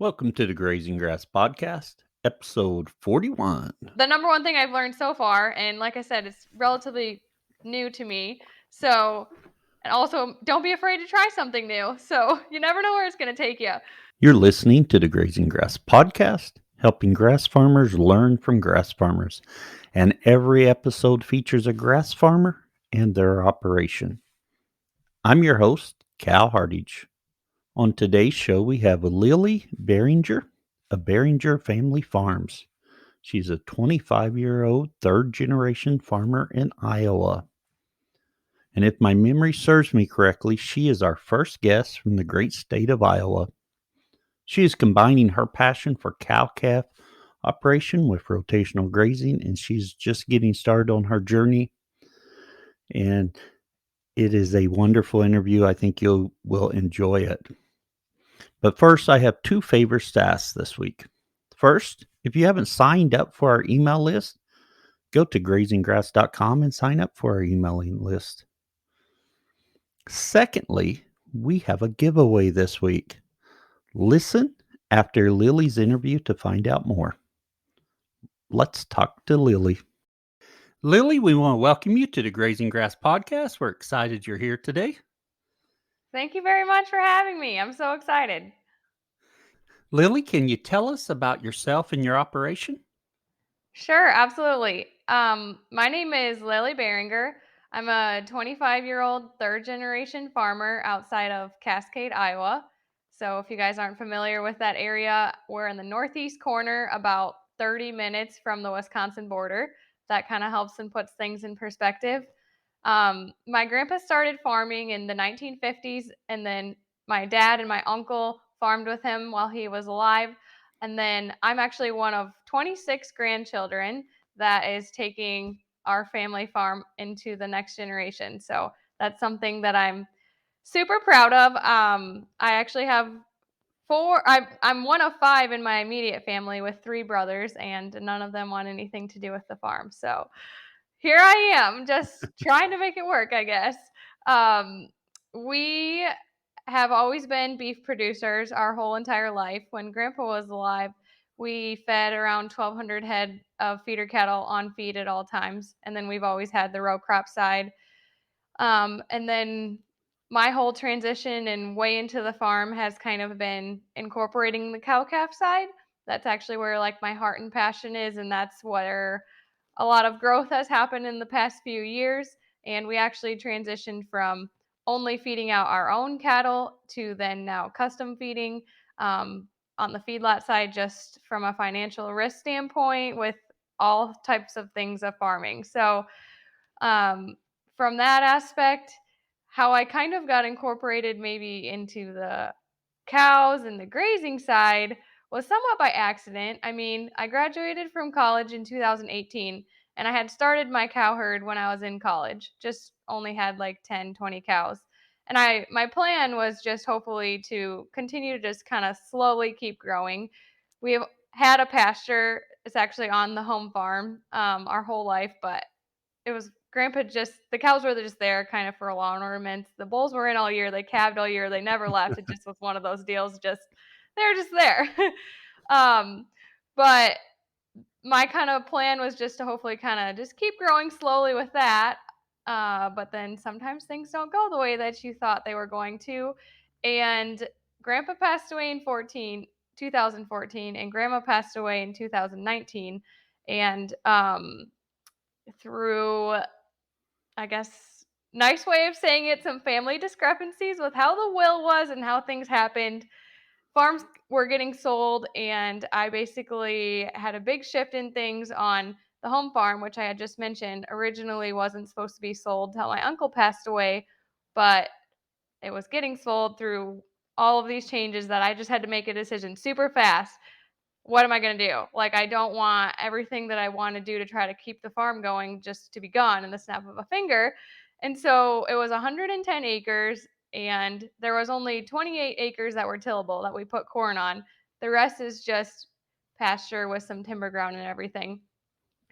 Welcome to the Grazing Grass Podcast, episode 41. The number one thing I've learned so far, and like I said, it's relatively new to me. So, and also don't be afraid to try something new. So you never know where it's going to take you. You're listening to the Grazing Grass Podcast, helping grass farmers learn from grass farmers. And every episode features a grass farmer and their operation. I'm your host, Cal Hardage. On today's show, we have Lillie Beringer of Beringer Family Farms. She's a 25-year-old third-generation farmer in Iowa. And if my memory serves me correctly, she is our first guest from the great state of Iowa. She is combining her passion for cow-calf operation with rotational grazing, and she's just getting started on her journey. And it is a wonderful interview. I think you will enjoy it. But first, I have two favors to ask this week. First, if you haven't signed up for our email list, go to grazinggrass.com and sign up for our emailing list. Secondly, we have a giveaway this week. Listen after Lillie's interview to find out more. Let's talk to Lillie. Lillie, we want to welcome you to the Grazing Grass Podcast. We're excited you're here today. Thank you very much for having me. I'm so excited. Lillie, can you tell us about yourself and your operation? Sure, absolutely. My name is Lillie Beringer. I'm a 25-year-old third-generation farmer outside of Cascade, Iowa. So if you guys aren't familiar with that area, we're in the northeast corner, about 30 minutes from the Wisconsin border. That kind of helps and puts things in perspective. My grandpa started farming in the 1950s, and then my dad and my uncle farmed with him while he was alive. And then I'm actually one of 26 grandchildren that is taking our family farm into the next generation. So that's something that I'm super proud of. I actually have I'm one of five in my immediate family with three brothers, and none of them want anything to do with the farm. So here I am, just trying to make it work, I guess. Um, we have always been beef producers our whole entire life. When Grandpa was alive, we fed around 1,200 head of feeder cattle on feed at all times. And then we've always had the row crop side. And then my whole transition and way into the farm has kind of been incorporating the cow calf side. That's actually where like my heart and passion is, and that's where a lot of growth has happened in the past few years. And we actually transitioned from only feeding out our own cattle to then now custom feeding on the feedlot side, just from a financial risk standpoint with all types of things of farming. So um, from that aspect, how I kind of got incorporated maybe into the cows and the grazing side was somewhat by accident. I mean, I graduated from college in 2018, and I had started my cow herd when I was in college, just only had like 10, 20 cows. And my plan was just hopefully to continue to just kind of slowly keep growing. We have had a pasture. It's actually on the home farm our whole life, but it was grandpa just the cows were just there kind of for lawn ornaments. The bulls were in all year, they calved all year, they never left. It just was one of those deals, just they're just there. um but my kind of plan was just to hopefully kind of just keep growing slowly with that. But then sometimes things don't go the way that you thought they were going to. And grandpa passed away in 2014, and grandma passed away in 2019. And through, I guess, nice way of saying it, some family discrepancies with how the will was and how things happened. Farms were getting sold, and I basically had a big shift in things on the home farm, which I had just mentioned originally wasn't supposed to be sold till my uncle passed away, but it was getting sold through all of these changes that I just had to make a decision super fast. What am I going to do? Like, I don't want everything that I want to do to try to keep the farm going just to be gone in the snap of a finger. And so it was 110 acres, and there was only 28 acres that were tillable that we put corn on. The rest is just pasture with some timber ground and everything.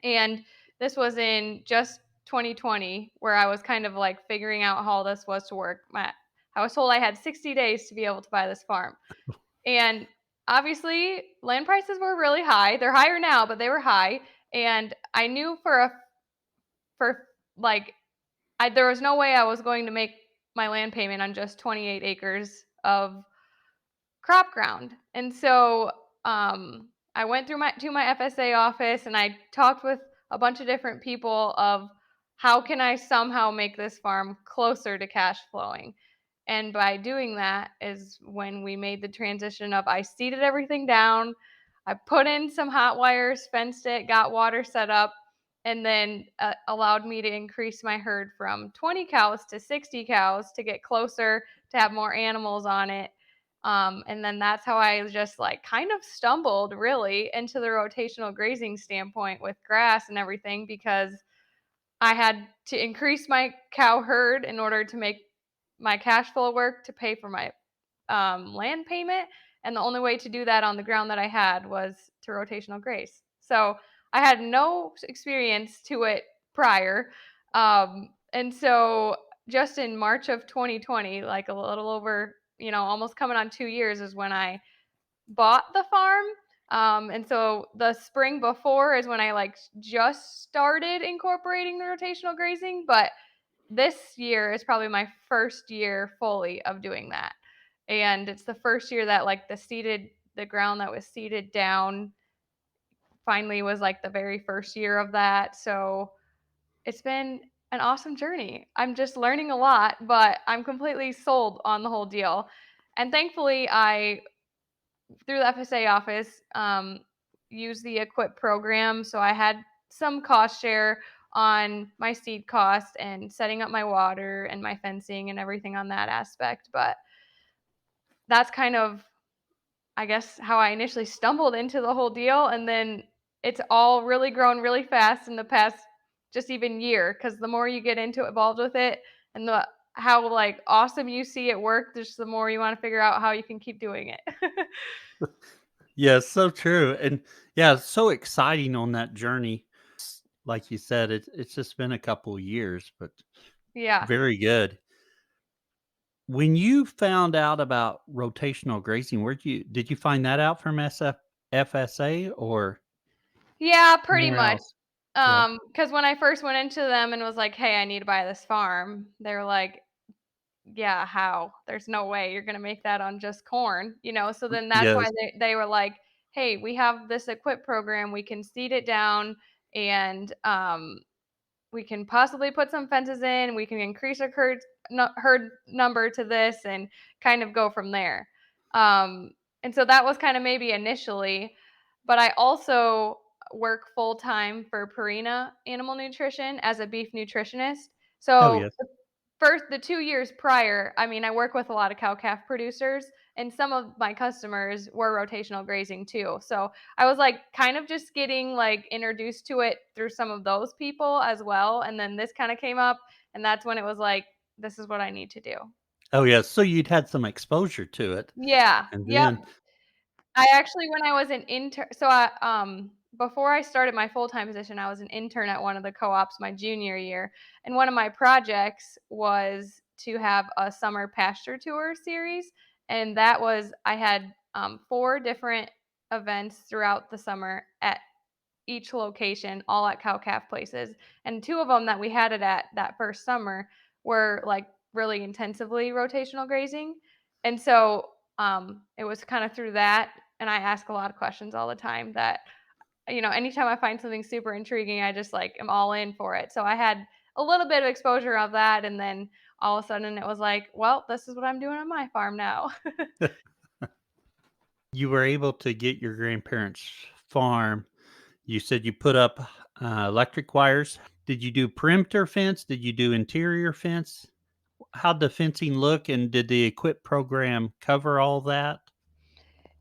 And this was in just 2020, where I was kind of like figuring out how this was to work. I was told I had 60 days to be able to buy this farm. And obviously land prices were really high. They're higher now, but they were high. And I knew for like, there was no way I was going to make my land payment on just 28 acres of crop ground. And so I went through my FSA office and I talked with a bunch of different people of how can I somehow make this farm closer to cash flowing. And by doing that is when we made the transition of I seeded everything down, I put in some hot wires, fenced it, got water set up, and then allowed me to increase my herd from 20 cows to 60 cows to get closer to have more animals on it. And then that's how I just like kind of stumbled really into the rotational grazing standpoint with grass and everything because I had to increase my cow herd in order to make my cash flow work to pay for my land payment. And the only way to do that on the ground that I had was to rotational graze. So I had no experience to it prior. And so just in March of 2020, like a little over, almost coming on 2 years is when I bought the farm. And so the spring before is when I like just started incorporating the rotational grazing, but this year is probably my first year fully of doing that. And it's the first year that like the ground that was seeded down finally was like the very first year of that. So it's been an awesome journey. I'm just learning a lot, but I'm completely sold on the whole deal. And thankfully, I through the FSA office, use the equip program. So I had some cost share on my seed cost and setting up my water and my fencing and everything on that aspect. But that's kind of, I guess, how I initially stumbled into the whole deal. And then it's all really grown really fast in the past just even year because the more you get involved with it and the how like awesome you see it work, just the more you want to figure out how you can keep doing it. Yeah, so true. And yeah, it's so exciting on that journey. Like you said, it's just been a couple of years, but Yeah. very good. When you found out about rotational grazing, did you find that out from FSA or Yeah, pretty somewhere much. else? Yeah. Because when I first went into them and was like, "Hey, I need to buy this farm," they were like, "Yeah, how? There's no way you're gonna make that on just corn," you know? So then that's why Yes. they were like, "Hey, we have this equip program. We can seed it down and we can possibly put some fences in. We can increase our herd number to this and kind of go from there." Um, and so that was kind of maybe initially, but I also work full time for Purina Animal Nutrition as a beef nutritionist. Oh, So yes. the 2 years prior, I mean, I work with a lot of cow calf producers, and some of my customers were rotational grazing too. So I was like kind of just getting like introduced to it through some of those people as well. And then this kind of came up, and that's when it was like, this is what I need to do. Oh, yes. So you'd had some exposure to it, Yeah. and Yep. then I actually, when I was an intern, so before I started my full time position, I was an intern at one of the co-ops my junior year, and one of my projects was to have a summer pasture tour series, and that was I had 4 different events throughout the summer at each location, all at cow calf places. And 2 of them that we had it at that first summer were like really intensively rotational grazing. And so it was kind of through that. And I ask a lot of questions all the time that, anytime I find something super intriguing, I just like am all in for it. So I had a little bit of exposure of that. And then all of a sudden it was like, well, this is what I'm doing on my farm now. you were able to get your grandparents' farm. You said you put up, electric wires. Did you do perimeter fence? Did you do interior fence? How'd the fencing look, and did the EQUIP program cover all that?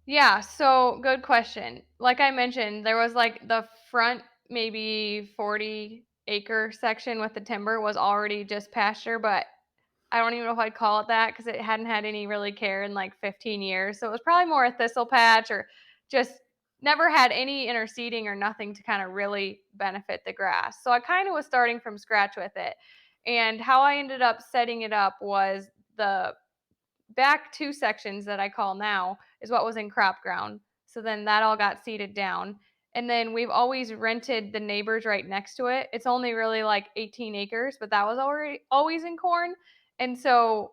Yeah, so good question. Like I mentioned, there was like the front maybe 40-acre section with the timber was already just pasture, but I don't even know if I'd call it that because it hadn't had any really care in like 15 years. So it was probably more a thistle patch or just never had any interseeding or nothing to kind of really benefit the grass. So I kind of was starting from scratch with it. And how I ended up setting it up was the back 2 sections that I call now is what was in crop ground. So then that all got seeded down. And then we've always rented the neighbors right next to it. It's only really like 18 acres, but that was already always in corn. And so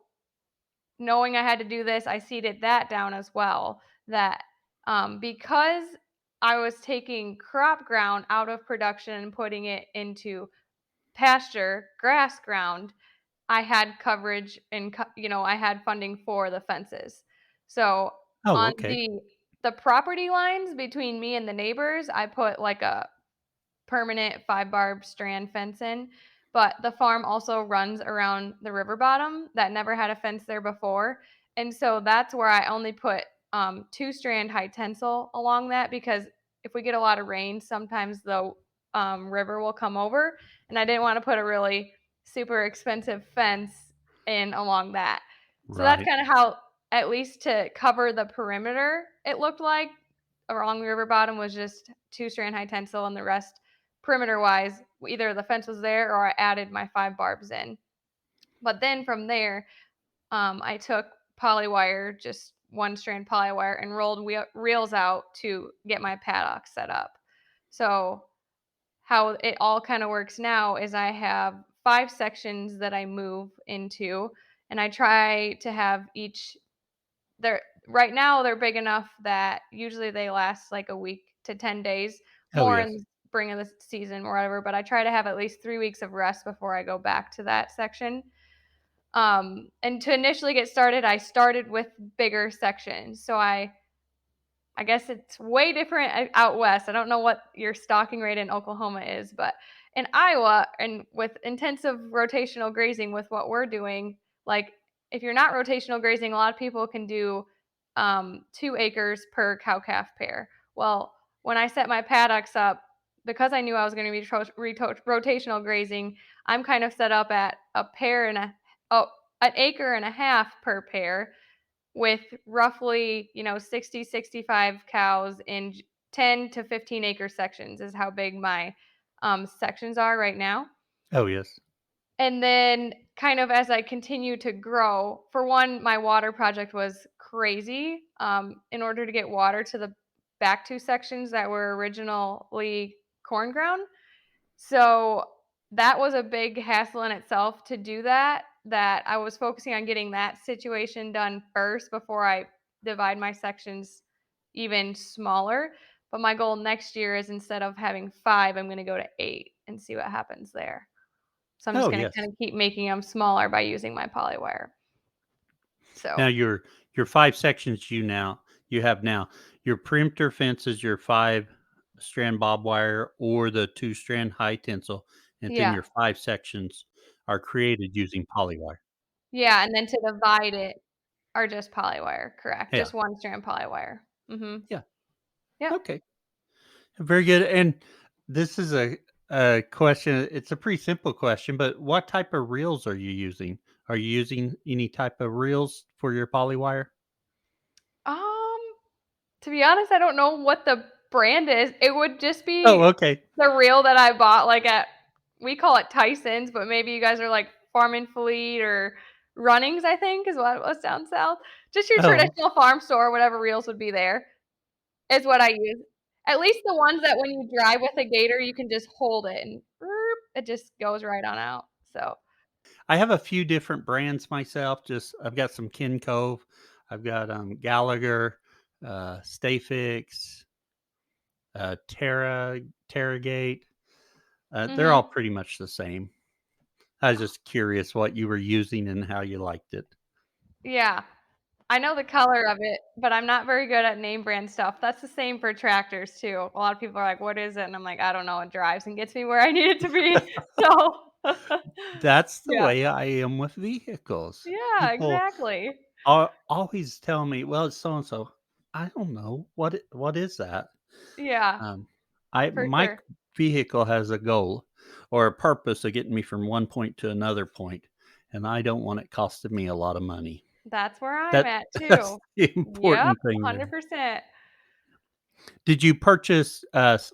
knowing I had to do this, I seeded that down as well. That because I was taking crop ground out of production and putting it into pasture grass ground, I had coverage and I had funding for the fences. So Oh, on okay. the property lines between me and the neighbors, I put like a permanent 5 barb strand fence in. But the farm also runs around the river bottom that never had a fence there before. And so that's where I only put 2 strand high tensile along that, because if we get a lot of rain, sometimes the river will come over. And I didn't want to put a really super expensive fence in along that. So that's Right. kind of how, at least to cover the perimeter, it looked like along the river bottom was just 2 strand high tensile, and the rest perimeter wise, either the fence was there or I added my 5 barbs in. But then from there, I took polywire, just 1 strand polywire, and rolled reels out to get my paddock set up. So how it all kind of works now is I have 5 sections that I move into, and I try to have each, they're right now they're big enough that usually they last like a week to 10 days, Oh, more in yes. the spring of the season or whatever, but I try to have at least 3 weeks of rest before I go back to that section. And to initially get started, I started with bigger sections. So I guess it's way different out west. I don't know what your stocking rate in Oklahoma is, but in Iowa, and with intensive rotational grazing, with what we're doing, like if you're not rotational grazing, a lot of people can do 2 acres per cow calf pair. Well, when I set my paddocks up, because I knew I was going to be rotational grazing, I'm kind of set up at a pair and an acre and a half per pair, with roughly, 60, 65 cows in 10 to 15 acre sections is how big my sections are right now. Oh, yes. And then kind of as I continue to grow, for one, my water project was crazy. In order to get water to the back 2 sections that were originally corn ground, so that was a big hassle in itself to do that I was focusing on getting that situation done first before I divide my sections even smaller. But my goal next year is, instead of having 5, I'm going to go to 8 and see what happens there. So I'm just Oh, going to yes. kind of keep making them smaller by using my polywire. Now So your 5 sections you have now, your perimeter fence is your 5-strand bob wire or the 2-strand high tensile, and then yeah, your 5 sections are created using polywire. yeah, and then to divide it are just polywire, correct? Yeah. Just 1 strand polywire. Yeah. Yep. Okay. Very good. And this is a question. It's a pretty simple question, but what type of reels are you using? Are you using any type of reels for your polywire? Um, To be honest, I don't know what the brand is. It would just Oh, be okay. the reel that I bought, like, at, we call it Tyson's, but maybe you guys are like Farm and Fleet or Runnings, I think is what it was down south. Just your Oh, traditional farm store, whatever reels would be there, is what I use. At least the ones that when you drive with a gator, you can just hold it and it just goes right on out. So, I have a few different brands myself. Just I've got some Kin Cove, I've got Gallagher, Stayfix, Terragate. They're all mhm. pretty much the same. I was just curious what you were using and how you liked it. Yeah. I know the color of it, but I'm not very good at name brand stuff. That's the same for tractors too. A lot of people are like, "What is it?" And I'm like, "I don't know. It drives and gets me where I need it to be." So, That's the yeah. way I am with vehicles. Yeah, People exactly. always tell me, "Well, it's so and so." I don't know what is that. Yeah, Um, I for my sure. vehicle has a goal or a purpose of getting me from one point to another point, and I don't want it costing me a lot of money. That's where I'm That at that's too. the Yep, important thing there. 100%. Did you purchase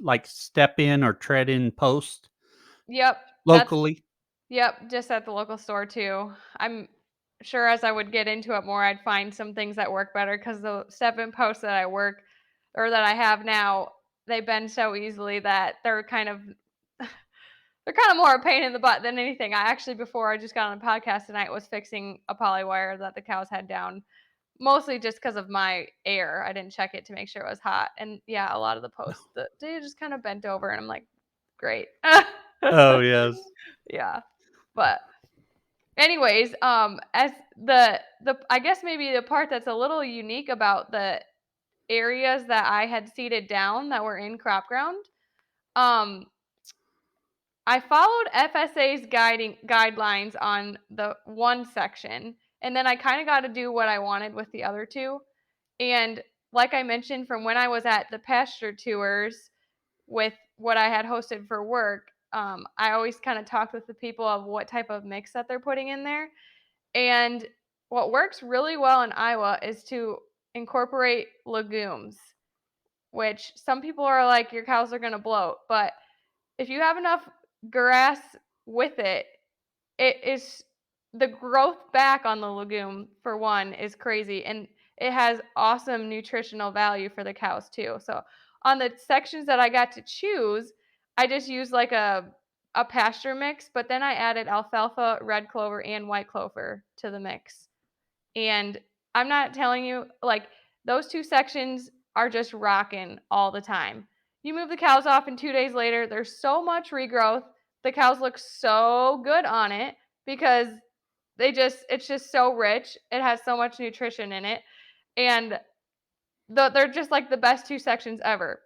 like step in or tread in post Yep, that's locally? yep, just at the local store too. I'm sure as I would get into it more, I'd find some things that work better because the step-in posts that I work or that I have now, they bend so easily that they're kind of more a pain in the butt than anything. I actually, before I just got on a podcast tonight, was fixing a poly wire that the cows had down, mostly just because of my air. I didn't check it to make sure it was hot. And yeah, a lot of the posts, they just kind of bent over, and I'm like, great. Oh, yes. Yeah. But anyways, as the I guess maybe the part that's a little unique about the areas that I had seeded down that were in crop ground, um, I followed FSA's guidelines on the one section, and then I kind of got to do what I wanted with the other two. And like I mentioned, from when I was at the pasture tours with what I had hosted for work, I always kind of talked with the people of what type of mix that they're putting in there. And what works really well in Iowa is to incorporate legumes, which some people are like, your cows are going to bloat. But if you have enough grass with it, it is the growth back on the legume, for one, is crazy. And it has awesome nutritional value for the cows, too. So on the sections that I got to choose, I just used like a pasture mix, but then I added alfalfa, red clover, and white clover to the mix. And I'm not telling you, like, those two sections are just rocking all the time. You move the cows off, and 2 days later, there's so much regrowth. The cows look so good on it because it's just so rich. It has so much nutrition in it. And they're just like the best two sections ever.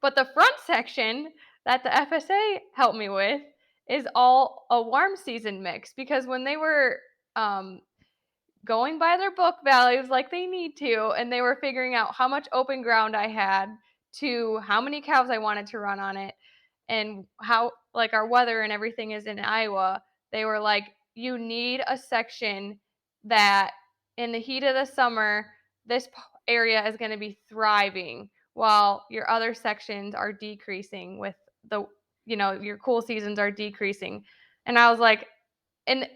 But the front section that the FSA helped me with is all a warm season mix because when they were going by their book values like they need to, and they were figuring out how much open ground I had to how many cows I wanted to run on it and how like our weather and everything is in Iowa. They were like, you need a section that in the heat of the summer, this area is going to be thriving while your other sections are decreasing with the, your cool seasons are decreasing. And I was like, and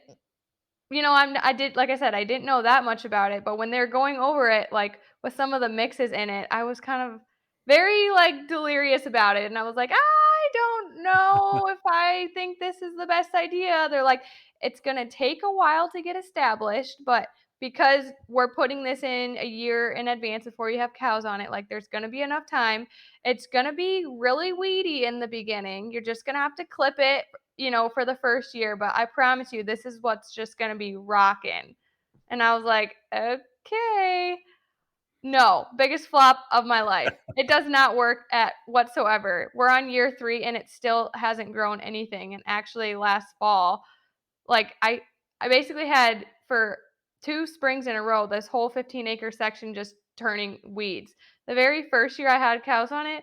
I did, like I said, I didn't know that much about it, but when they're going over it, like with some of the mixes in it, I was kind of very like delirious about it. And I was like, I don't know if I think this is the best idea. They're like, it's going to take a while to get established, but because we're putting this in a year in advance before you have cows on it, like there's going to be enough time. It's going to be really weedy in the beginning. You're just going to have to clip it for the first year, but I promise you, this is what's just going to be rocking. And I was like, okay. No, biggest flop of my life. It does not work at whatsoever. We're on year 3 and it still hasn't grown anything. And actually last fall, like I basically had for 2 springs in a row, this whole 15-acre section just turning weeds. The very first year I had cows on it,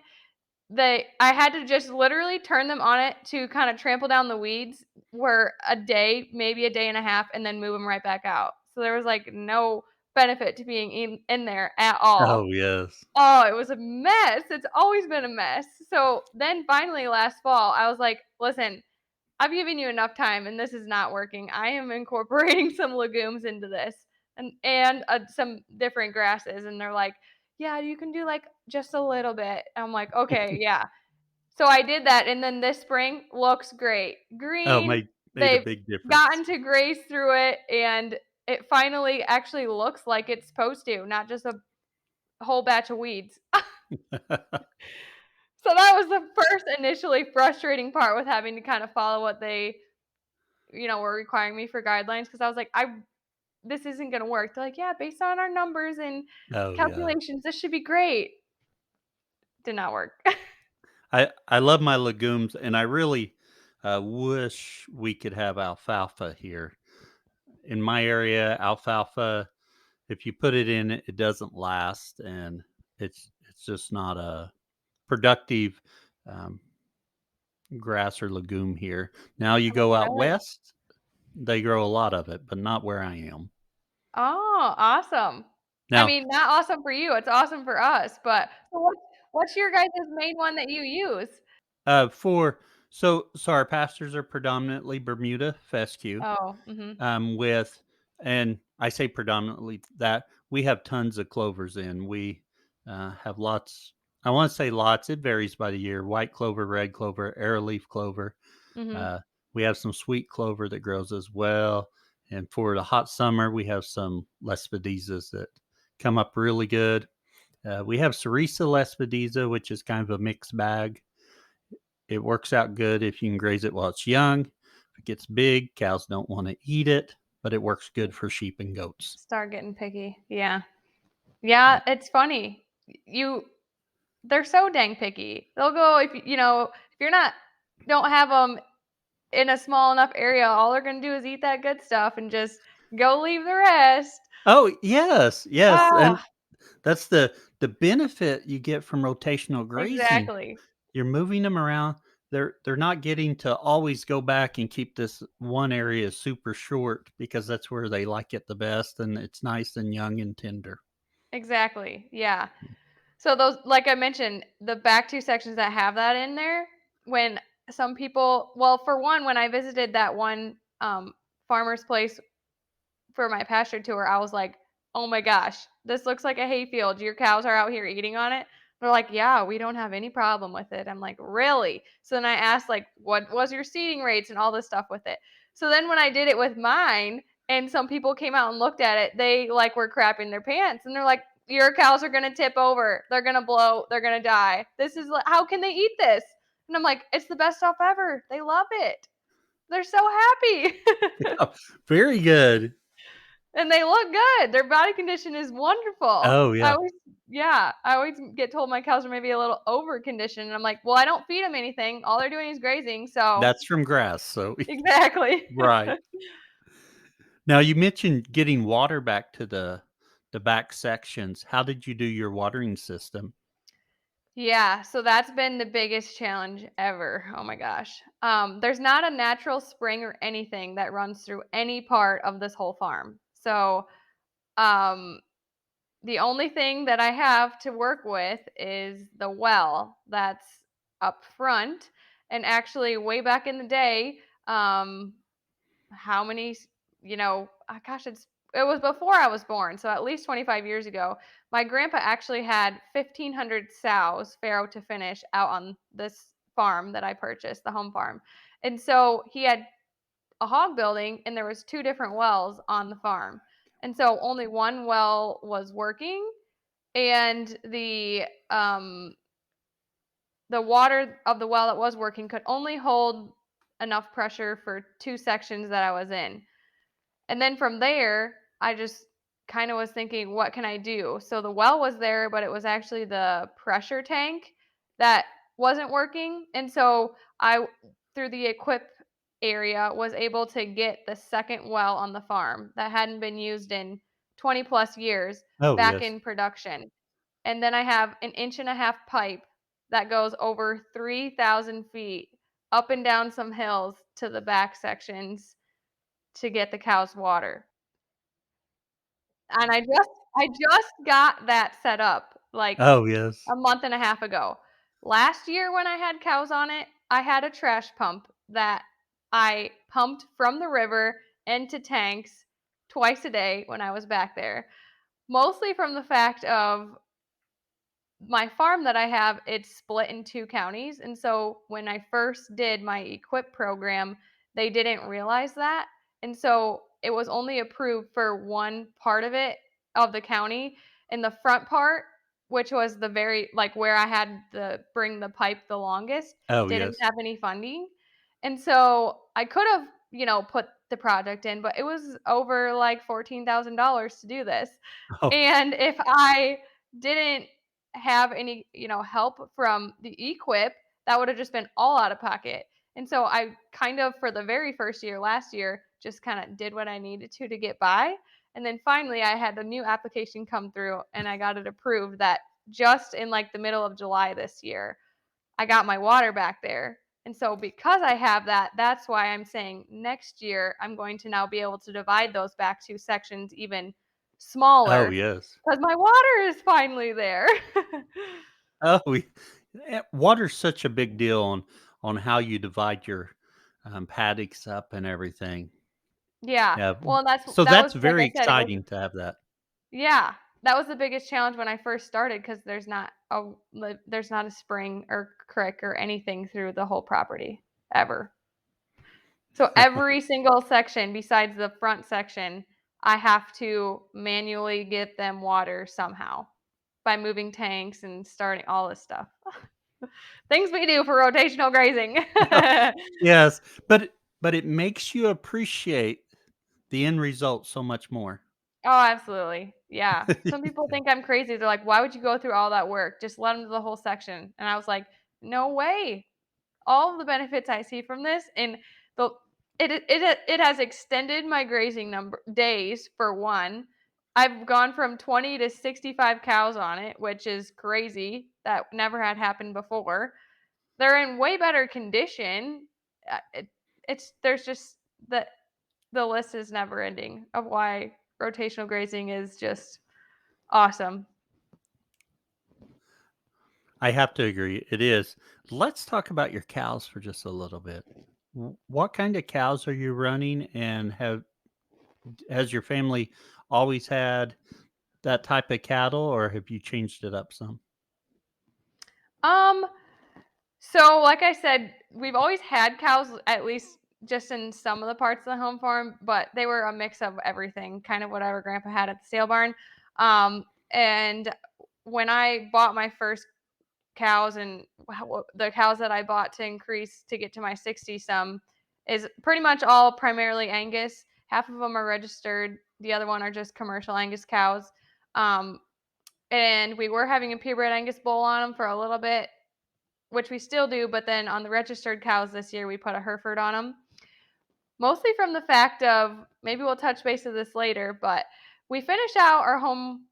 I had to just literally turn them on it to kind of trample down the weeds for a day, maybe a day and a half, and then move them right back out. So there was like no benefit to being in there at all. Oh, yes. Oh, it was a mess. It's always been a mess. So then finally last fall, I was like, listen, I've given you enough time and this is not working. I am incorporating some legumes into this and some different grasses. And they're like, yeah, you can do like just a little bit. I'm like, okay, yeah. So I did that, and then this spring looks great. Oh, Green, made a they've big difference. gotten to graze through it, and it finally actually looks like it's supposed to, not just a whole batch of weeds. So that was the first initially frustrating part with having to kind of follow what they, were requiring me for guidelines because I was like, this isn't gonna work. They're like, yeah, based on our numbers and Oh, yeah. calculations, this should be great. Did not work. I love my legumes, and I really, wish we could have alfalfa here. In my area, alfalfa, if you put it in, it doesn't last, and it's just not a productive, um, grass or legume here. Now you Oh, go out really? west, they grow a lot of it, but not where I am. Oh, awesome. I Now, mean, not awesome for you, it's awesome for us, but so what's your guys' main one that you use? for so our pastures are predominantly Bermuda fescue, Oh, mhm. with And I say predominantly that we have tons of clovers in. We have lots. I want to say lots. It varies by the year. White clover, red clover, arrowleaf clover. Mhm. Uh, we have some sweet clover that grows as well. And for the hot summer, we have some lespedizas that come up really good. We have Cerisa lespediza, which is kind of a mixed bag. It works out good if you can graze it while it's young. If it gets big, cows don't want to eat it, but it works good for sheep and goats. Start getting picky. Yeah. Yeah, Yeah. it's funny. You They're so dang picky. They'll go if you're not don't have them in a small enough area, all they're gonna do is eat that good stuff and just go leave the rest. Oh, yes, yes, Oh, and that's the benefit you get from rotational grazing. exactly. You're moving them around. They're not getting to always go back and keep this one area super short because that's where they like it the best, and it's nice and young and tender. Exactly. Yeah. So those, like I mentioned, the back two sections that have that in there, when some people, well, for one, when I visited that one farmer's place for my pasture tour, I was like, oh my gosh, this looks like a hayfield. Your cows are out here eating on it. They're like, yeah, we don't have any problem with it. I'm like, really? So then I asked, like, what was your seeding rates and all this stuff with it. So then when I did it with mine, and some people came out and looked at it, they like were crapping their pants, and they're like, your cows are gonna tip over, they're gonna blow, they're gonna die. This is how can they eat this? And I'm like, it's the best stuff ever. They love it. They're so happy. Oh, very good. And they look good. Their body condition is wonderful. Oh, yeah. I always get told my cows are maybe a little over conditioned, and I'm like, "Well, I don't feed them anything. All they're doing is grazing." So That's from grass, so exactly. right. Now you mentioned getting water back to the back sections. How did you do your watering system? Yeah, so that's been the biggest challenge ever. Oh my gosh. There's not a natural spring or anything that runs through any part of this whole farm. So, um, the only thing that I have to work with is the well that's up front. And actually, way back in the day, um, how many, gosh, it was before I was born, so at least 25 years ago. My grandpa actually had 1,500 sows, farrow to finish, out on this farm that I purchased, the home farm. And so he had a hog building, and there was two different wells on the farm. And so only one well was working, and the water of the well that was working could only hold enough pressure for two sections that I was in. And then from there, I just kind of was thinking, what can I do? So the well was there, but it was actually the pressure tank that wasn't working. And so I, through the equip area, was able to get the second well on the farm that hadn't been used in 20 plus years Oh, back yes. in production. And then I have an inch and a half pipe that goes over 3,000 feet up and down some hills to the back sections to get the cows water. And I just got that set up like Oh, yes. a month and a half ago. Last year when I had cows on it, I had a trash pump that I pumped from the river into tanks twice a day when I was back there. Mostly from the fact of my farm that I have, it's split in two counties. And so when I first did my equip program, they didn't realize that. And so it was only approved for one part of it, of the county. In the front part, which was the very, like, where I had to bring the pipe the longest, Oh, didn't yes. have any funding. And so I could have, put the project in, but it was over like $14,000 to do this. Oh, And if I didn't have any, help from the equip, that would have just been all out of pocket. And so I kind of, for the very first year last year, just kind of did what I needed to get by. And then finally I had a new application come through and I got it approved that just in like the middle of July this year, I got my water back there. And so because I have that, that's why I'm saying next year I'm going to now be able to divide those back two sections even oh, smaller yes. because my water is finally there. Oh, water's such a big deal on how you divide your, paddocks up and everything. Yeah. Yeah. Well, So that that's was like very I said, it was exciting to have that. yeah. That was the biggest challenge when I first started because there's not a spring or creek or anything through the whole property ever. So every single section besides the front section, I have to manually get them water somehow by moving tanks and starting all this stuff. Things we do for rotational grazing. Yes, but it makes you appreciate the end result so much more. Oh, absolutely. Yeah. Some people think I'm crazy. They're like, "Why would you go through all that work? Just let them do the whole section." And I was like, "No way. All of the benefits I see from this and the it has extended my grazing number days for one. I've gone from 20 to 65 cows on it, which is crazy. That never had happened before. They're in way better condition. It, it's there's just the list is never ending of why rotational grazing is just awesome. I have to agree, it is. Let's talk about your cows for just a little bit. What kind of cows are you running, and has your family always had that type of cattle, or have you changed it up some? Um, so like I said, we've always had cows at least just in some of the parts of the home farm, but they were a mix of everything, kind of whatever grandpa had at the sale barn. And when I bought my first cows and the cows that I bought to increase to get to my 60 some is pretty much all primarily Angus. Half of them are registered, the other one are just commercial Angus cows. Um, and we were having a purebred Angus bull on them for a little bit, which we still do, but then on the registered cows this year, we put a Hereford on them. Mostly from the fact of maybe we'll touch base of this later, but we finished out our home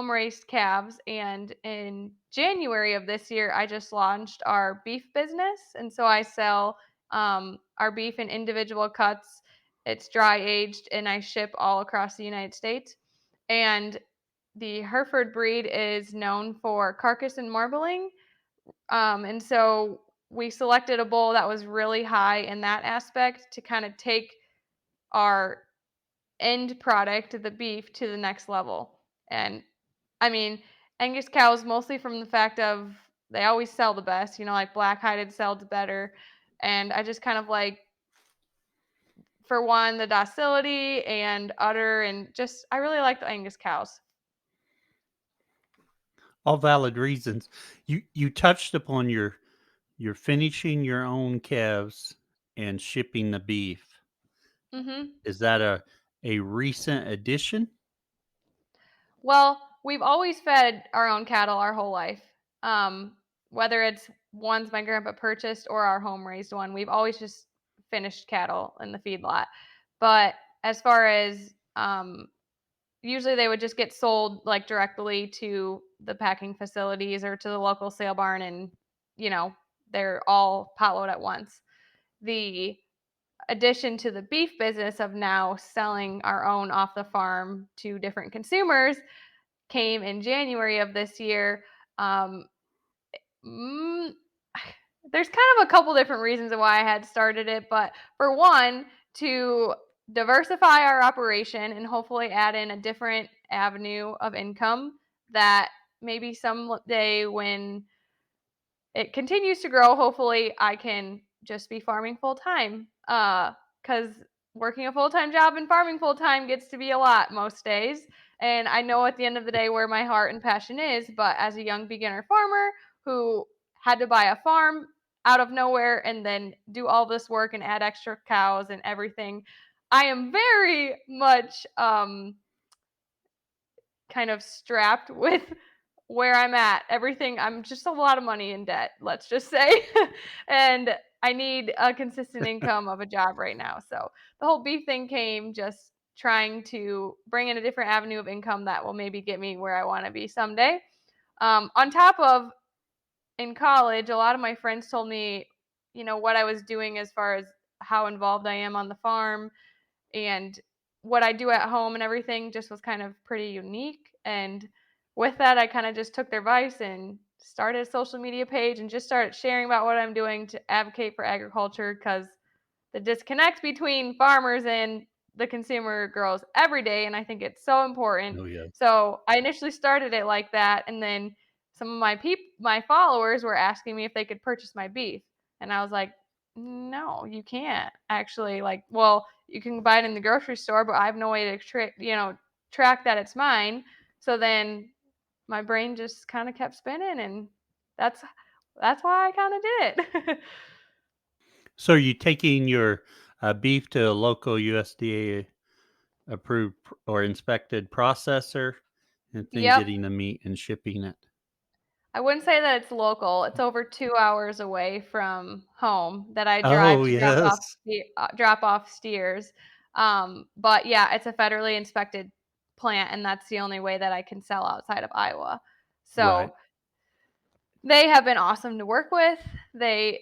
raised calves, and in January of this year, I just launched our beef business, and so I sell our beef in individual cuts. It's dry aged, and I ship all across the United States. And the Hereford breed is known for carcass and marbling, and so we selected a bull that was really high in that aspect to kind of take our end product, the beef, to the next level. And I mean, Angus cows mostly from the fact of they always sell the best, like black hided sells better. And I just kind of like, for one, the docility and udder, and just I really like the Angus cows. All valid reasons. You touched upon you're finishing your own calves and shipping the beef. Hmm. Is that a recent addition? Well, we've always fed our own cattle our whole life. Whether it's ones my grandpa purchased or our home raised one, we've always just finished cattle in the feedlot. But as far as usually they would just get sold like directly to the packing facilities or to the local sale barn, and you know they're all potload at once. The addition to the beef business of now selling our own off the farm to different consumers came in January of this year. Um, mm, there's kind of a couple different reasons why I had started it, but for one, to diversify our operation and hopefully add in a different avenue of income that maybe someday when it continues to grow, hopefully I can just be farming full time. Because working a full time job and farming full time gets to be a lot most days. And I know at the end of the day where my heart and passion is. But as a young beginner farmer who had to buy a farm out of nowhere and then do all this work and add extra cows and everything, I am very much kind of strapped with where I'm at. Everything, I'm just a lot of money in debt, let's just say. And I need a consistent income of a job right now. So the whole beef thing came just trying to bring in a different avenue of income that will maybe get me where I want to be someday. On top of in college, a lot of my friends told me, what I was doing as far as how involved I am on the farm and what I do at home and everything just was kind of pretty unique. And with that, I kind of just took their advice and started a social media page and just started sharing about what I'm doing to advocate for agriculture because the disconnect between farmers and the consumer grows every day, and I think it's so important. Oh, yes. So I initially started it like that, and then some of my followers were asking me if they could purchase my beef, and I was like, no, you can't actually. Like, well, you can buy it in the grocery store, but I have no way to track that it's mine. So then my brain just kind of kept spinning, and that's that's why I kind of did it. So are you taking your beef to a local USDA approved or inspected processor and then Yep. getting the meat and shipping it? I wouldn't say that it's local. It's over 2 hours away from home that I drive Oh, to yes. drop off steers. But yeah, it's a federally inspected plant, and that's the only way that I can sell outside of Iowa. Right. So they have been awesome to work with. They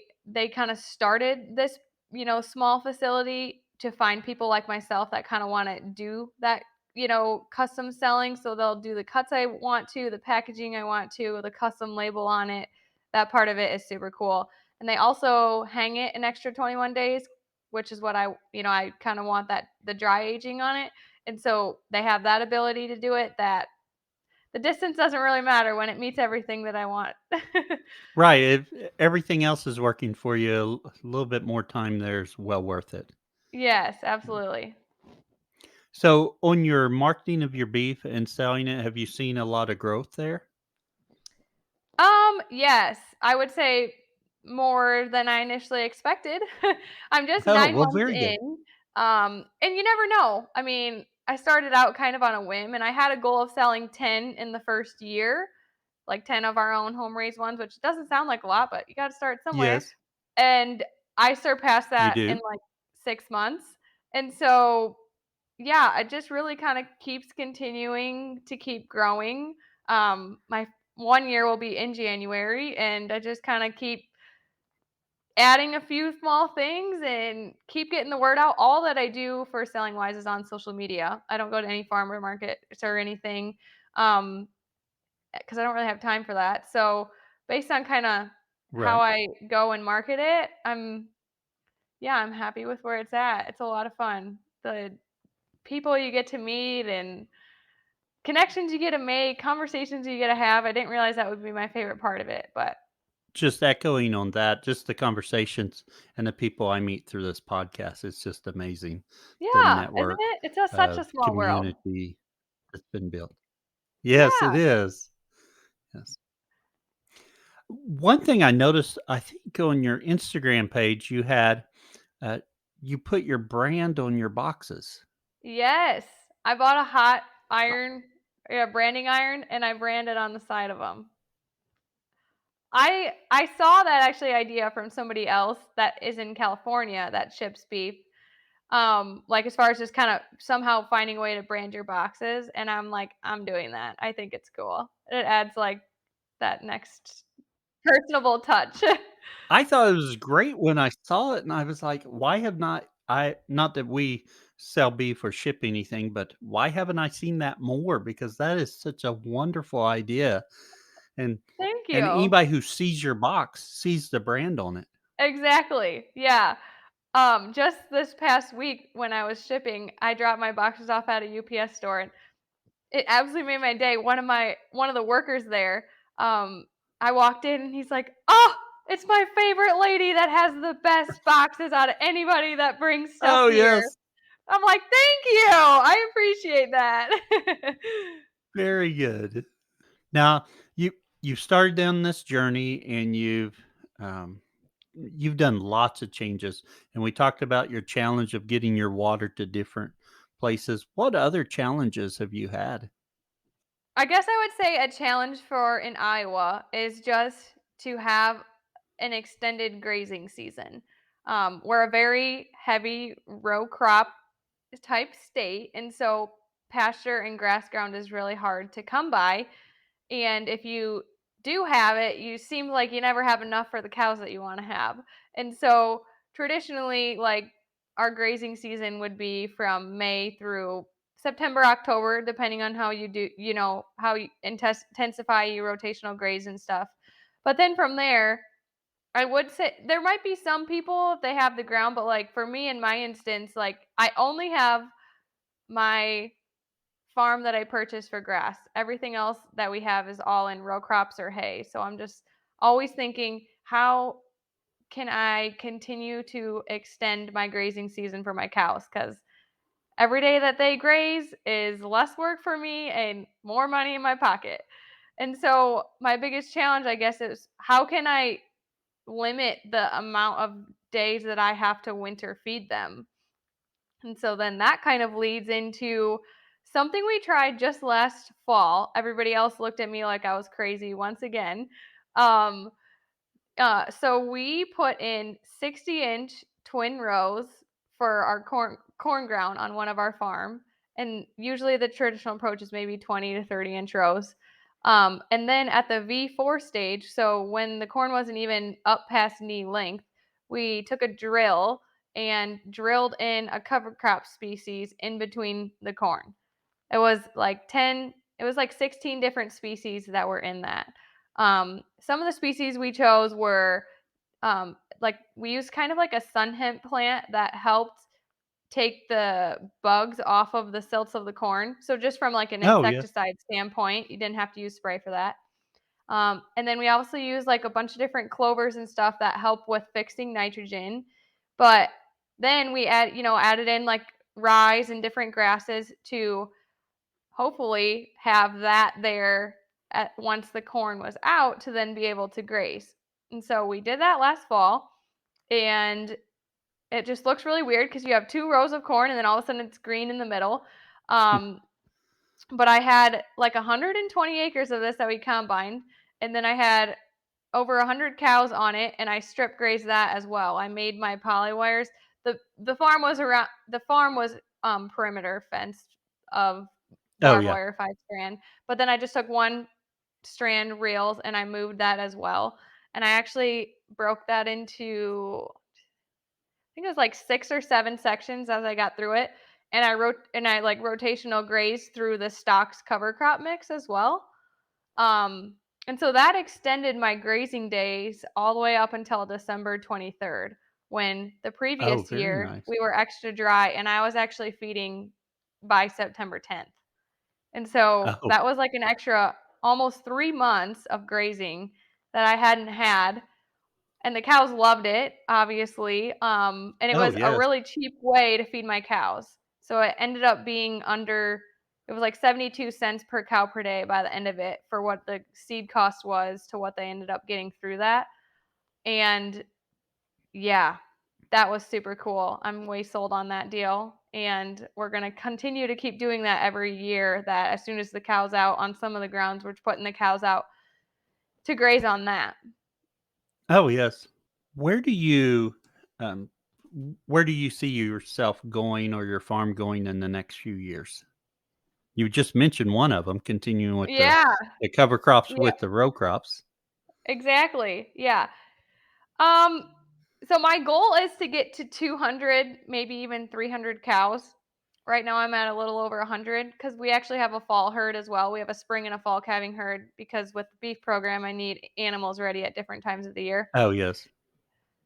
kind of started this, small facility to find people like myself that kind of want to do that, custom selling. So they'll do the cuts I want to, the packaging I want to, the custom label on it. That part of it is super cool. And they also hang it an extra 21 days, which is what I kind of want, that the dry aging on it. And so they have that ability to do it, that the distance doesn't really matter when it meets everything that I want. Right. If everything else is working for you, a little bit more time there is well worth it. Yes, absolutely. So, on your marketing of your beef and selling it, have you seen a lot of growth there? Yes, I would say more than I initially expected. I'm just Oh, 9 well, months very good. in, and you never know. I mean, I started out kind of on a whim, and I had a goal of selling 10 in the first year, like 10 of our own home raised ones, which doesn't sound like a lot, but you got to start somewhere. Yes, And I surpassed you that in do. like 6 months. And so, yeah, it just really kind of keeps continuing to keep growing. My 1 year will be in January, and I just kind of keep adding a few small things and keep getting the word out. All that I do for selling wise is on social media. I don't go to any farmer markets or anything. Um, because I don't really have time for that. So based on kind of how Right. I go and market it, I'm happy with where it's at. It's a lot of fun. The people you get to meet and connections you get to make, conversations you get to have. I didn't realize that would be my favorite part of it, but Just echoing on that, just the conversations and the people I meet through this podcast, it's just amazing the yeah, isn't network it? It's such a of small world. community that's been built. Yes, Yeah. it is. Yes. One thing I noticed, I think on your Instagram page, uh, you put your brand on your boxes. Yes. I bought a hot Uh, iron, yeah, branding iron, and I branded on the side of them. I saw that actually idea from somebody else that is in California that ships beef. Like as far as just kind of somehow finding a way to brand your boxes, and I'm like, I'm doing that. I think it's cool. It adds like that next personable touch. I thought it was great when I saw it, and I was like, "Why have not that we sell beef or ship anything, but why haven't I seen that more? Because that is such a wonderful idea." And Thank and you. anybody who sees your box sees the brand on it. Exactly. Yeah. Just this past week when I was shipping, I dropped my boxes off at a UPS store, and it absolutely made my day. One of the workers there, um, I walked in and he's like, "Oh, it's my favorite lady that has the best boxes out of anybody that brings stuff Oh, here." yes. I'm like, "Thank you. I appreciate that." Very good. Now, you've started down this journey and um, you've done lots of changes, and we talked about your challenge of getting your water to different places. What other challenges have you had? I guess I would say a challenge for in Iowa is just to have an extended grazing season. We're a very heavy row crop type state, and so pasture and grass ground is really hard to come by. And if you do have it, you seem like you never have enough for the cows that you want to have. And so traditionally, like our grazing season would be from May through September, October, depending on how you do, how you intensify your rotational graze and stuff. But then from there, I would say there might be some people if they have the ground, but like for me in my instance, like I only have my farm that I purchased for grass. Everything else that we have is all in row crops or hay. So I'm just always thinking, how can I continue to extend my grazing season for my cows? Because every day that they graze is less work for me and more money in my pocket. And so my biggest challenge, I guess, is how can I limit the amount of days that I have to winter feed them? And so then that kind of leads into something we tried just last fall. Everybody else looked at me like I was crazy once again. Um, so we put in 60-inch twin rows for our corn ground on one of our farm, and usually the traditional approach is maybe 20 to 30-inch rows. And then at the V4 stage, so when the corn wasn't even up past knee length, we took a drill and drilled in a cover crop species in between the corn. It was like 10, it was like 16 different species that were in that. Some of the species we chose were like we used kind of like a sun hemp plant that helped take the bugs off of the silts of the corn. So just from like an Oh, yes. insecticide standpoint, you didn't have to use spray for that. And then we also use like a bunch of different clovers and stuff that help with fixing nitrogen. But then we added in like rye and different grasses to hopefully have that there at once the corn was out to then be able to graze. And so we did that last fall, and it just looks really weird because you have two rows of corn and then all of a sudden it's green in the middle. Um, but I had like 120 acres of this that we combined, and then I had over 100 cows on it, and I strip grazed that as well. I made my poly wires. The farm was perimeter fenced of Oh, barbed yeah. wire 5 strand, but then I just took 1 strand reels and I moved that as well. And I actually broke that into, I think it was like 6 or 7 sections as I got through it. And I like rotational grazed through the stocks cover crop mix as well. Um, and so that extended my grazing days all the way up until December 23rd, when the Oh, previous very year nice. we were extra dry and I was actually feeding by September 10th. And so Oh, that was like an extra almost 3 months of grazing that I hadn't had. And the cows loved it, obviously. And it oh, was a yes. really cheap way to feed my cows. So it ended up being it was like 72 cents per cow per day by the end of it for what the seed cost was to what they ended up getting through that. And yeah, that was super cool. I'm way sold on that deal. And we're going to continue to keep doing that every year. That as soon as the cow's out on some of the grounds, we're putting the cows out to graze on that. Oh, yes. Where do you, um, where do you see yourself going or your farm going in the next few years? You just mentioned one of them, continuing with Yeah. the cover crops Yeah, with the row crops. exactly. Yeah. Um, so my goal is to get to 200, maybe even 300 cows. Right now I'm at a little over 100 because we actually have a fall herd as well. We have a spring and a fall calving herd because with the beef program, I need animals ready at different times of the year. Oh, yes.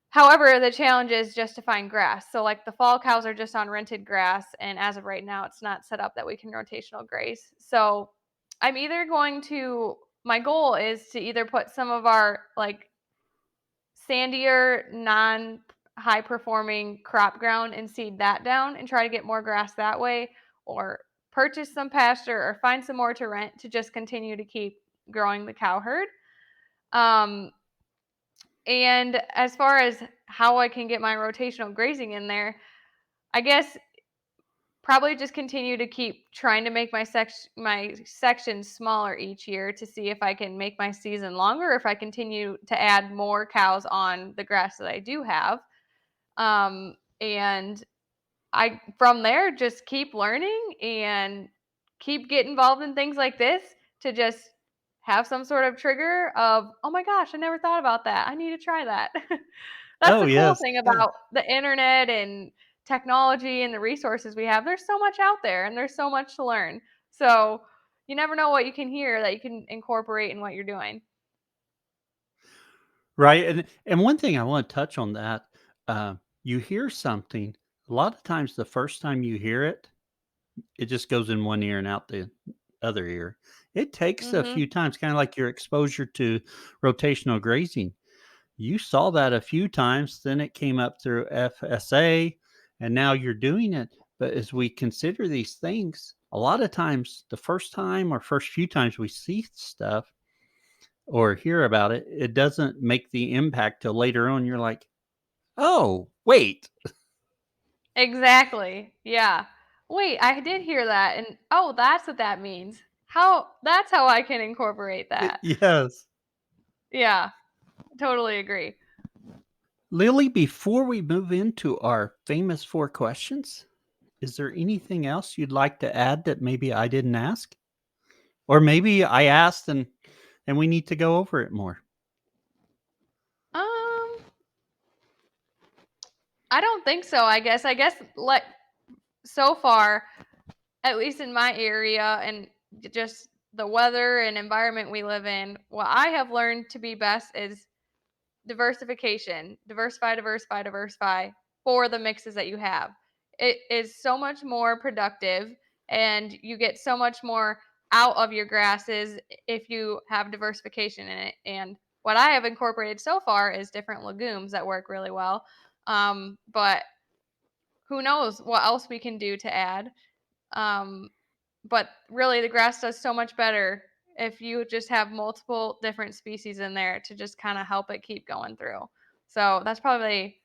However, the challenge is just to find grass. So like the fall cows are just on rented grass, and as of right now, it's not set up that we can rotational graze. So I'm either going to my goal is to either put some of our like sandier, non high performing crop ground and seed that down and try to get more grass that way, or purchase some pasture or find some more to rent to just continue to keep growing the cow herd. Um, and as far as how I can get my rotational grazing in there, I guess probably just continue to keep trying to make my sections smaller each year to see if I can make my season longer, if I continue to add more cows on the grass that I do have. And I from there just keep learning and keep getting involved in things like this to just have some sort of trigger of, oh my gosh, I never thought about that. I need to try that. That's Oh, the cool yes. thing Yeah. about the internet and technology and the resources we have. There's so much out there and there's so much to learn. So you never know what you can hear that you can incorporate in what you're doing. Right, and one thing I wanna touch on that, you hear something, a lot of times the first time you hear it, It just goes in one ear and out the other ear. It takes a Mhm. few times, kind of like your exposure to rotational grazing. You saw that a few times, then it came up through FSA, and now you're doing it. But as we consider these things, a lot of times, the first time or first few times we see stuff or hear about it, it doesn't make the impact till later on. You're like, oh, wait. Exactly. Yeah. Wait, I did hear that, and oh, that's what that means. That's how I can incorporate that. Yes. Yeah, totally agree. Lily, before we move into our famous 4 questions, is there anything else you'd like to add that maybe I didn't ask? Or maybe I asked and we need to go over it more? Um, I don't think so, I guess, like, so far, at least in my area and just the weather and environment we live in, what I have learned to be best is diversification. Diversify, diversify, diversify for the mixes that you have. It is so much more productive and you get so much more out of your grasses if you have diversification in it. And what I have incorporated so far is different legumes that work really well. But who knows what else we can do to add. Um, but really, the grass does so much better if you just have multiple different species in there to just kind of help it keep going through. So that's probably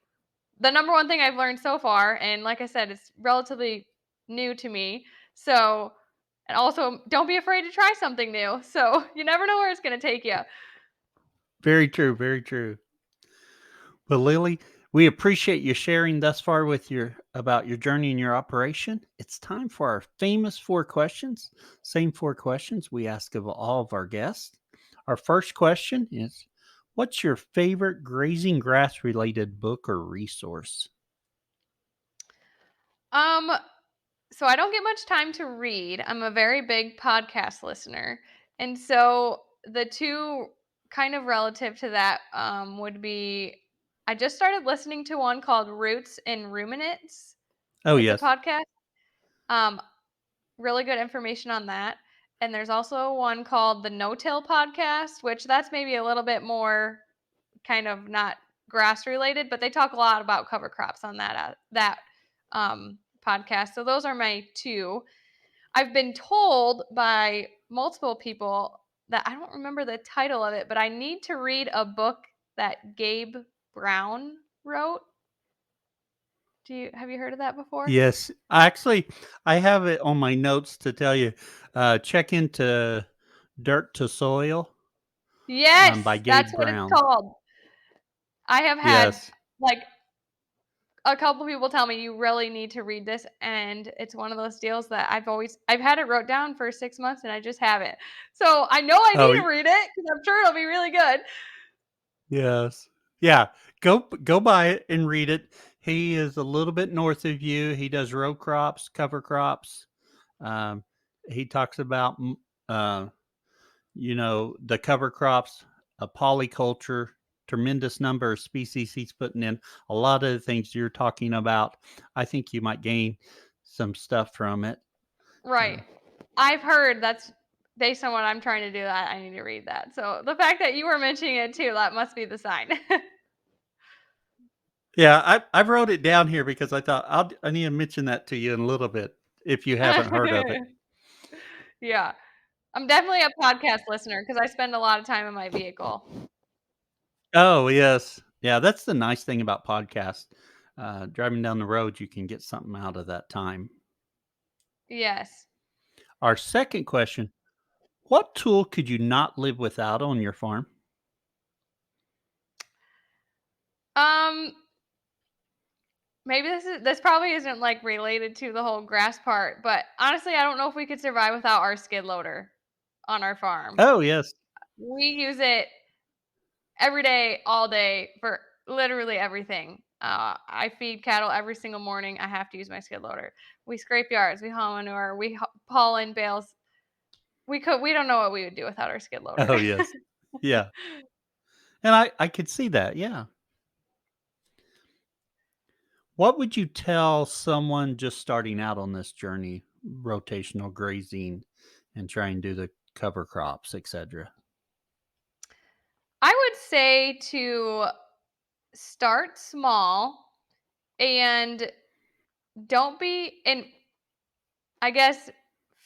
the number one thing I've learned so far. And like I said, it's relatively new to me. So, and also don't be afraid to try something new. So you never know where it's going to take you. Very true, very true. Well, Lily, we appreciate you sharing thus far with your about your journey and your operation. It's time for our famous 4 questions. Same 4 questions we ask of all of our guests. Our first question is, what's your favorite grazing grass related book or resource? Um, so I don't get much time to read. I'm a very big podcast listener. And so the two kind of relative to that would be I just started listening to one called Roots and Ruminants. Oh, It's a yes. podcast. Um, really good information on that. And there's also one called the No Till Podcast, which that's maybe a little bit more kind of not grass related, but they talk a lot about cover crops on that podcast. So those are my two. I've been told by multiple people that I don't remember the title of it, but I need to read a book that Gabe Brown wrote. Have you heard of that before? Yes. I have it on my notes to tell you. Check into Dirt to Soil by Yes, that's Gabe what it's Brown. called. I have had Yes. like a couple people tell me you really need to read this, and it's one of those deals that I've had it wrote down for 6 months and I just haven't. So I know I Oh, need to read it because I'm sure it'll be really good. yes. Yeah. Go buy it and read it. He is a little bit north of you. He does row crops, cover crops. Um, he talks about uh, the cover crops, a polyculture, tremendous number of species he's putting in. A lot of the things you're talking about, I think you might gain some stuff from it. Right. I've heard that's based on what I'm trying to do. I need to read that. So the fact that you were mentioning it too, that must be the sign. Yeah, I wrote it down here because I thought I need to mention that to you in a little bit if you haven't heard of it. Yeah. I'm definitely a podcast listener because I spend a lot of time in my vehicle. Oh, yes. Yeah, that's the nice thing about podcasts. Driving down the road, you can get something out of that time. Yes. Our second question, what tool could you not live without on your farm? Um, maybe this probably isn't like related to the whole grass part, but honestly, I don't know if we could survive without our skid loader on our farm. Oh, yes. We use it every day, all day for literally everything. I feed cattle every single morning. I have to use my skid loader. We scrape yards, we haul manure, we haul in bales. We don't know what we would do without our skid loader. Oh, yes. Yeah. And I could see that. Yeah. What would you tell someone just starting out on this journey? rotational grazing and try and do the cover crops, etc.? I would say to start small and don't be, and I guess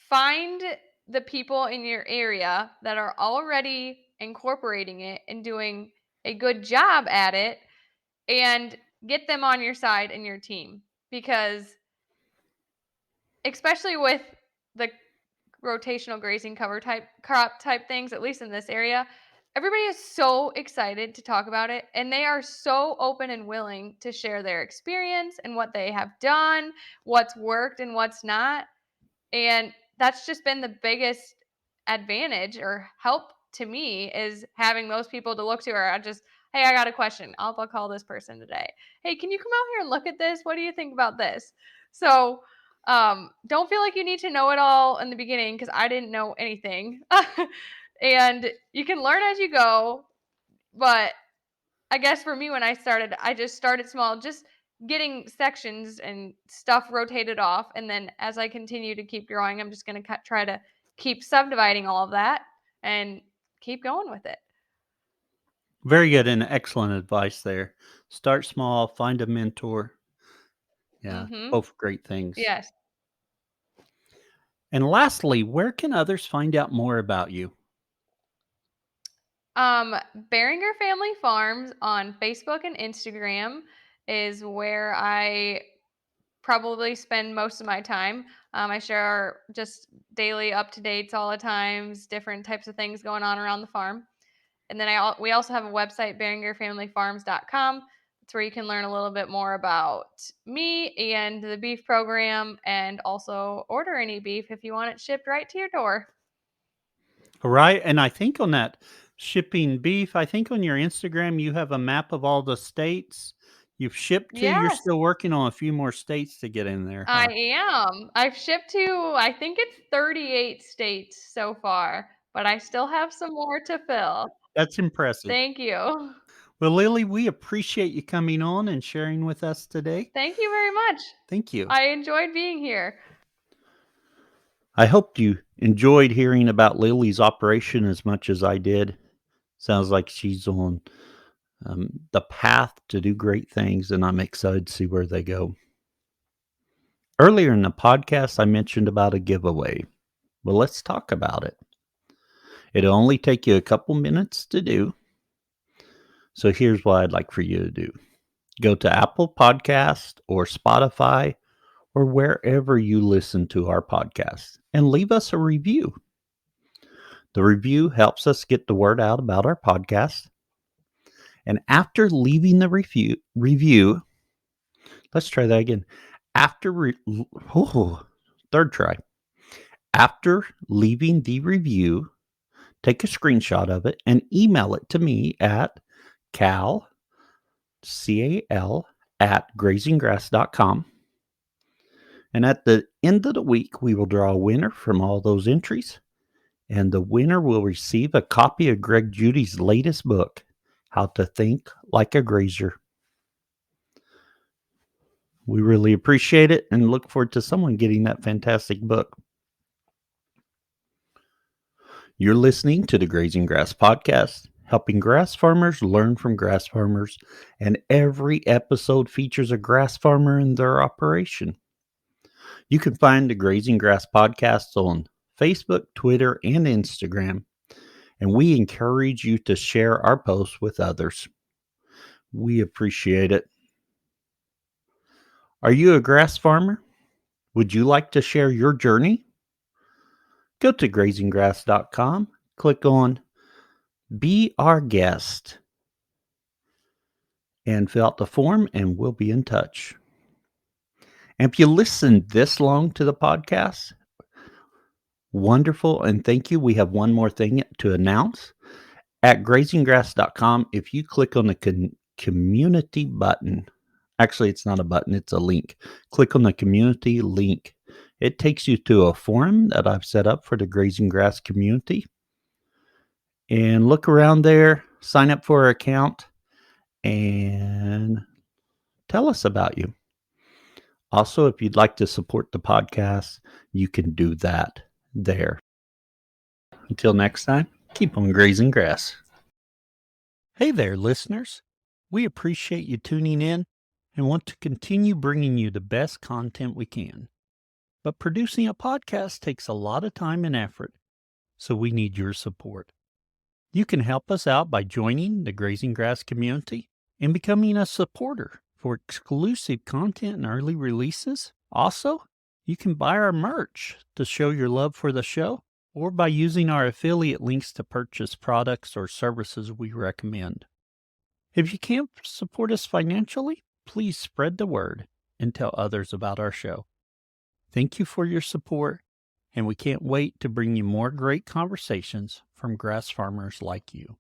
find the people in your area that are already incorporating it and doing a good job at it, and get them on your side and your team, because especially with the rotational grazing cover type crop type things, at least in this area, everybody is so excited to talk about it, and they are so open and willing to share their experience and what they have done, what's worked and what's not. And that's just been the biggest advantage or help to me, is having those people to look to, or I just, hey, I got a question. I'll call this person today. Hey, can you come out here and look at this? What do you think about this? So don't feel like you need to know it all in the beginning, because I didn't know anything. And you can learn as you go. But I guess for me, when I started, I just started small, just getting sections and stuff rotated off. And then as I continue to keep growing, I'm just going to try to keep subdividing all of that and keep going with it. Very good and excellent advice there. Start small, find a mentor. Yeah, Mm-hmm. both great things. Yes. And lastly, where can others find out more about you? Beringer Family Farms on Facebook and Instagram is where I probably spend most of my time. I share just daily up to dates all the times, different types of things going on around the farm. And then we also have a website, BeringerFamilyFarms.com. It's where you can learn a little bit more about me and the beef program, and also order any beef if you want it shipped right to your door. All right. And I think on that shipping beef, I think on your Instagram, you have a map of all the states you've shipped to. You're Yes, still working on a few more states to get in there, I huh? am. I've shipped to, I think it's 38 states so far, but I still have some more to fill. That's impressive. Thank you. Well, Lillie, we appreciate you coming on and sharing with us today. Thank you very much. Thank you. I enjoyed being here. I hope you enjoyed hearing about Lily's operation as much as I did. Sounds like she's on the path to do great things, and I'm excited to see where they go. Earlier in the podcast, I mentioned about a giveaway. Well, let's talk about it. It'll only take you a couple minutes to do. So here's what I'd like for you to do. Go to Apple Podcast or Spotify or wherever you listen to our podcast and leave us a review. The review helps us get the word out about our podcast. And after leaving the review, let's try that again. Third try. After leaving the review, take a screenshot of it and email it to me at cal, C-A-L, at grazinggrass.com. And at the end of the week, we will draw a winner from all those entries. And the winner will receive a copy of Greg Judy's latest book, How to Think Like a Grazer. We really appreciate it and look forward to someone getting that fantastic book. You're listening to the Grazing Grass Podcast, helping grass farmers learn from grass farmers, and every episode features a grass farmer and their operation. You can find the Grazing Grass Podcast on Facebook, Twitter, and Instagram, and we encourage you to share our posts with others. We appreciate it. Are you a grass farmer? Would you like to share your journey? Go to grazinggrass.com, click on Be Our Guest, and fill out the form, and we'll be in touch. And if you listened this long to the podcast, wonderful, and thank you. We have one more thing to announce. At grazinggrass.com, if you click on the community button, actually, it's not a button, it's a link. Click on the community link. It takes you to a forum that I've set up for the Grazing Grass community. And look around there, sign up for our account, and tell us about you. Also, if you'd like to support the podcast, you can do that there. Until next time, keep on grazing grass. Hey there, listeners. We appreciate you tuning in and want to continue bringing you the best content we can. But producing a podcast takes a lot of time and effort, so we need your support. You can help us out by joining the Grazing Grass community and becoming a supporter for exclusive content and early releases. Also, you can buy our merch to show your love for the show, or by using our affiliate links to purchase products or services we recommend. If you can't support us financially, please spread the word and tell others about our show. Thank you for your support, and we can't wait to bring you more great conversations from grass farmers like you.